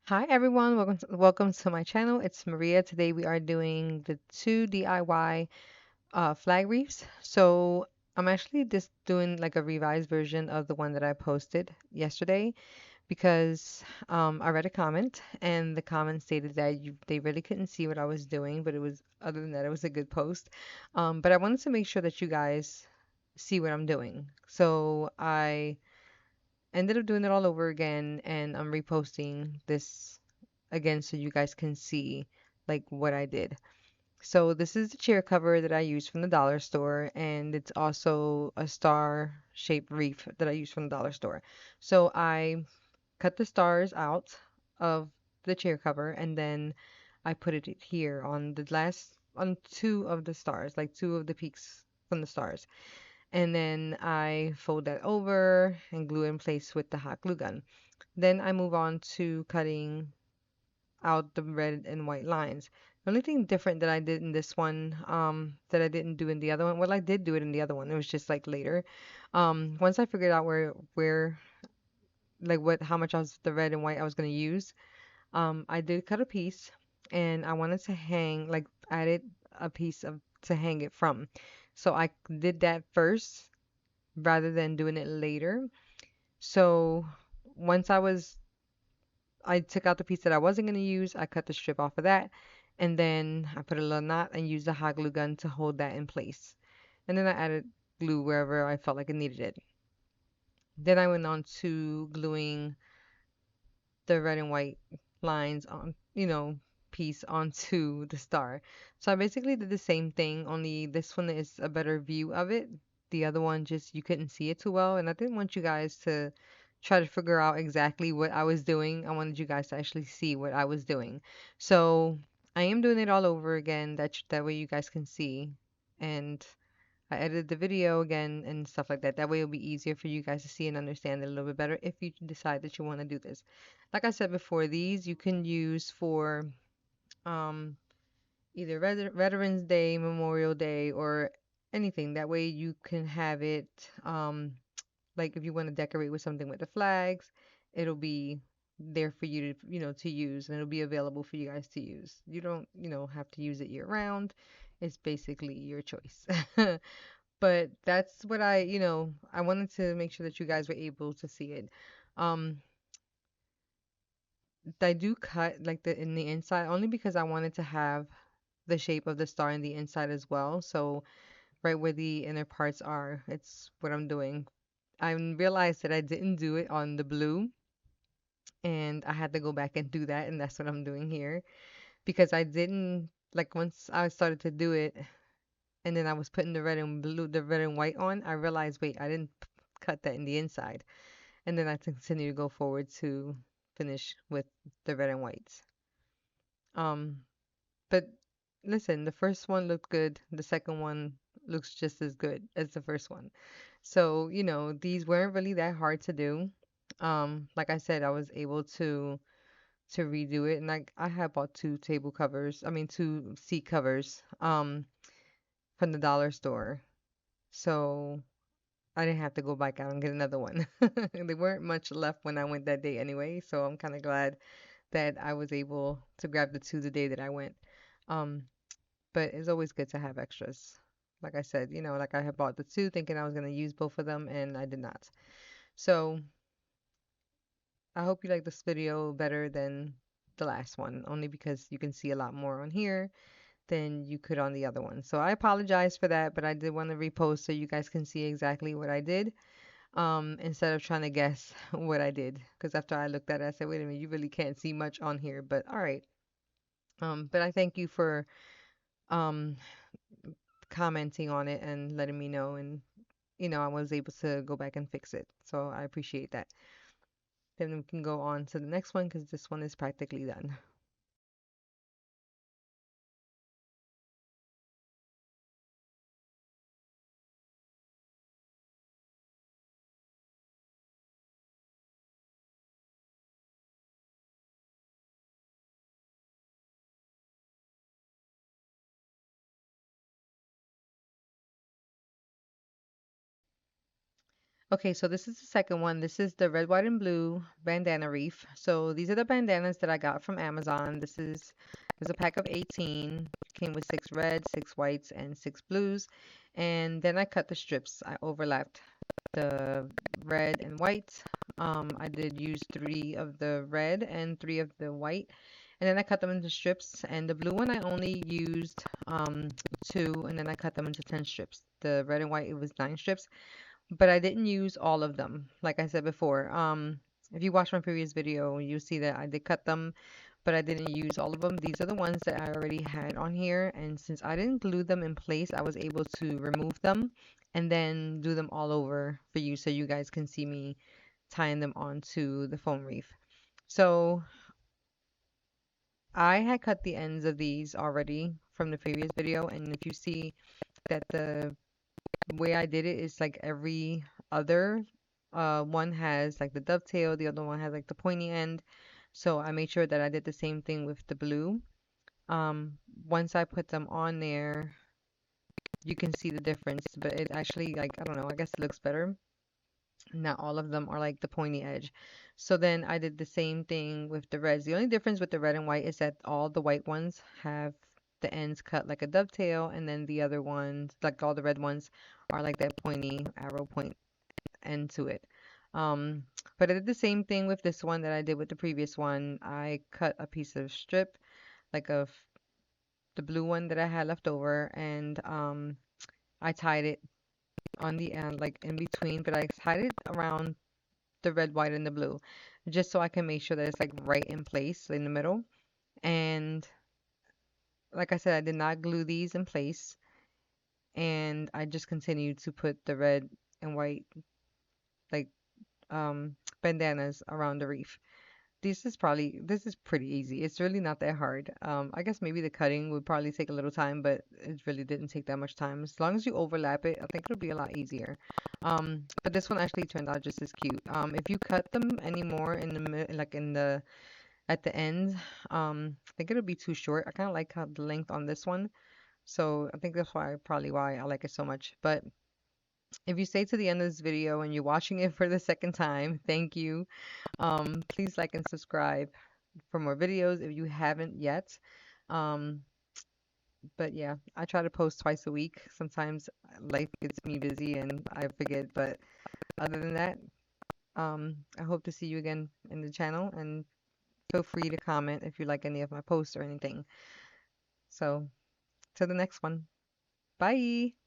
Hi everyone, welcome to my channel. It's Maria. Today we are doing the two DIY flag wreaths. So I'm actually just doing like a revised version of the one that I posted yesterday because I read a comment and the comment stated that they really couldn't see what I was doing, but it was other than that it was a good post. But I wanted to make sure that you guys see what I'm doing. So I ended up doing it all over again and I'm reposting this again so you guys can see like what I did. So this is the chair cover that I used from the dollar store, and it's also a star shaped wreath that I used from the dollar store. So I cut the stars out of the chair cover and then I put it here on the last on two of the stars, like two of the peaks from the stars. And then I fold that over and glue it in place with the hot glue gun. Then I move on to cutting out the red and white lines. The only thing different that I did in this one, that I didn't do in the other one, well, I did do it in the other one. It was just like later. Once I figured out like how much of the red and white I was gonna use, I did cut a piece, and I wanted to hang, like, added a piece of to hang it from. So I did that first rather than doing it later. So once I took out the piece that I wasn't going to use. I cut the strip off of that. And then I put a little knot and used the hot glue gun to hold that in place. And then I added glue wherever I felt like it needed it. Then I went on to gluing the red and white lines on, piece onto the star. So I basically did the same thing, only this one is a better view of it. The other one just you couldn't see it too well, and I didn't want you guys to try to figure out exactly what I was doing. I wanted you guys to actually see what I was doing. So I am doing it all over again. That way you guys can see. And I edited the video again and stuff like that. That way it'll be easier for you guys to see and understand it a little bit better if you decide that you want to do this. Like I said before, these you can use for um, either Veterans Day, Memorial Day, or anything. That way you can have it, like if you want to decorate with something with the flags, it'll be there for you to, to use, and it'll be available for you guys to use. You don't, have to use it year round. It's basically your choice. But that's what I wanted to make sure that you guys were able to see it. Um, I do cut like the in the inside only because I wanted to have the shape of the star in the inside as well. So right where the inner parts are, it's what I'm doing. I realized that I didn't do it on the blue, and I had to go back and do that, and that's what I'm doing here because I didn't like once I started to do it, and then I was putting the red and white on. I realized, wait, I didn't cut that in the inside. And then I continue to go forward to finish with the red and whites. Um, but listen, the first one looked good. The second one looks just as good as the first one. So, these weren't really that hard to do. Like I said, I was able to redo it, and I had bought two seat covers from the dollar store. So I didn't have to go back out and get another one. There weren't much left when I went that day anyway, so I'm kind of glad that I was able to grab the two the day that I went. Um, but it's always good to have extras. Like I said, like I had bought the two thinking I was going to use both of them, and I did not. So I hope you like this video better than the last one, only because you can see a lot more on here than you could on the other one. So I apologize for that, but I did want to repost so you guys can see exactly what I did, instead of trying to guess what I did. Because after I looked at it, I said, wait a minute, you really can't see much on here, but all right. But I thank you for um, commenting on it and letting me know, and I was able to go back and fix it. So I appreciate that. Then we can go on to the next one because this one is practically done. Okay, so this is the second one. This is the red, white, and blue bandana wreath. So these are the bandanas that I got from Amazon. There's a pack of 18. Came with 6 reds, 6 whites, and 6 blues. And then I cut the strips. I overlapped the red and white. I did use 3 of the red and 3 of the white. And then I cut them into strips. And the blue one I only used 2, and then I cut them into 10 strips. The red and white, it was 9 strips, but I didn't use all of them. Like I said before, if you watch my previous video, you see that I did cut them, but I didn't use all of them. These are the ones that I already had on here, and since I didn't glue them in place, I was able to remove them and then do them all over for you so you guys can see me tying them onto the foam wreath. So I had cut the ends of these already from the previous video, and if you see that the way I did it is like every other one has like the dovetail, the other one has like the pointy end. So I made sure that I did the same thing with the blue. Once I put them on there, you can see the difference, but it actually, like, I don't know, I guess it looks better. Not all of them are like the pointy edge. So then I did the same thing with the reds. The only difference with the red and white is that all the white ones have the ends cut like a dovetail, and then the other ones, like all the red ones, are like that pointy arrow point end to it. Um, but I did the same thing with this one that I did with the previous one. I cut a piece of strip, like of the blue one that I had left over, and I tied it on the end, like in between, but I tied it around the red, white, and the blue, just so I can make sure that it's like right in place in the middle. And like I said, I did not glue these in place, and I just continued to put the red and white like bandanas around the reef. This is pretty easy. It's really not that hard. I guess maybe the cutting would probably take a little time, but it really didn't take that much time. As long as you overlap it, I think it'll be a lot easier. But this one actually turned out just as cute. If you cut them anymore in the like in the at the end, I think it'll be too short. I kind of like how the length on this one, so I think that's why I like it so much. But if you stay to the end of this video and you're watching it for the second time, thank you. Please like and subscribe for more videos if you haven't yet. Um, but yeah, I try to post twice a week. Sometimes life gets me busy and I forget, but other than that, I hope to see you again in the channel, and feel free to comment if you like any of my posts or anything. So, till the next one. Bye!